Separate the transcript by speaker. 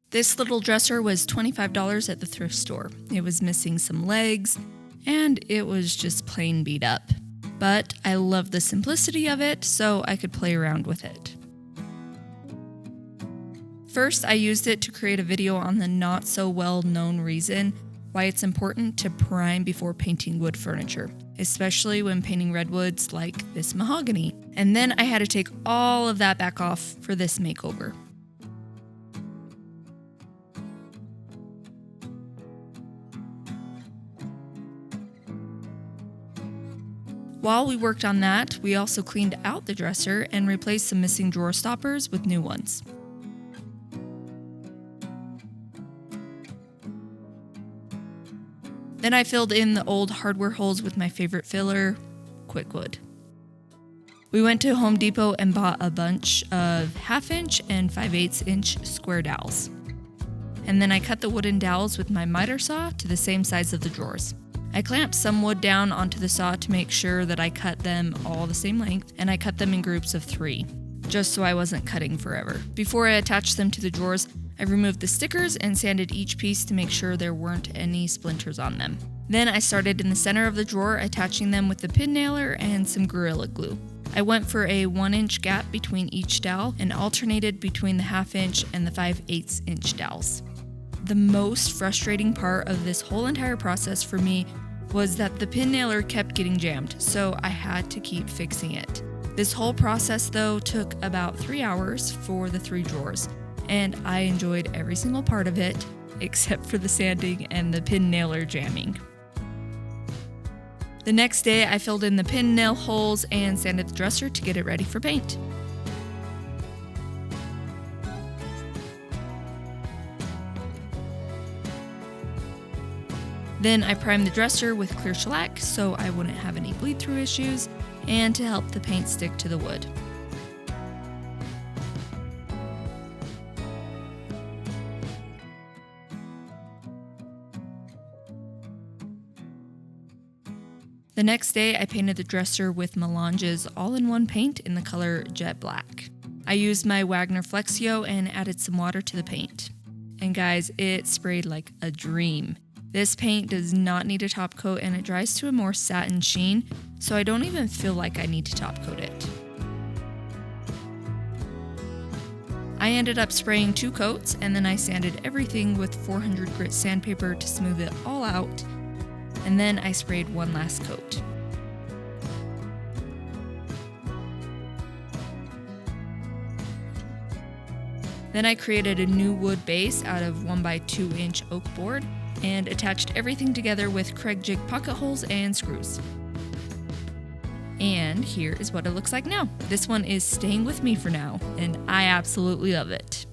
Speaker 1: This little dresser was $25 at the thrift store. It was missing some legs, and it was just plain beat up. But I loved the simplicity of it, so I could play around with it. First, I used it to create a video on the not so well known reason why it's important to prime before painting wood furniture, especially when painting redwoods like this mahogany. And then I had to take all of that back off for this makeover. While we worked on that, we also cleaned out the dresser and replaced some missing drawer stoppers with new ones. Then I filled in the old hardware holes with my favorite filler, Quickwood. We went to Home Depot and bought a bunch of 1/2 inch and 5/8 inch square dowels. And then I cut the wooden dowels with my miter saw to the same size of the drawers. I clamped some wood down onto the saw to make sure that I cut them all the same length, and I cut them in groups of 3, just so I wasn't cutting forever. Before I attached them to the drawers, I removed the stickers and sanded each piece to make sure there weren't any splinters on them. Then I started in the center of the drawer, attaching them with the pin nailer and some Gorilla Glue. I went for a 1-inch gap between each dowel and alternated between the 1/2 inch and the 5/8 inch dowels. The most frustrating part of this whole entire process for me was that the pin nailer kept getting jammed, so I had to keep fixing it. This whole process though took about 3 hours for the 3 drawers, and I enjoyed every single part of it except for the sanding and the pin nailer jamming. The next day I filled in the pin nail holes and sanded the dresser to get it ready for paint. Then I primed the dresser with Clear Shellac so I wouldn't have any bleed through issues and to help the paint stick to the wood. The next day I painted the dresser with Melange's all-in-one paint in the color Jet Black. I used my Wagner Flexio and added some water to the paint. And guys, it sprayed like a dream. This paint does not need a top coat and it dries to a more satin sheen, so I don't even feel like I need to top coat it. I ended up spraying 2 coats and then I sanded everything with 400 grit sandpaper to smooth it all out, and then I sprayed one last coat. Then I created a new wood base out of 1x2 inch oak board and attached everything together with Craig jig pocket holes and screws. And here is what it looks like now. This one is staying with me for now, and I absolutely love it.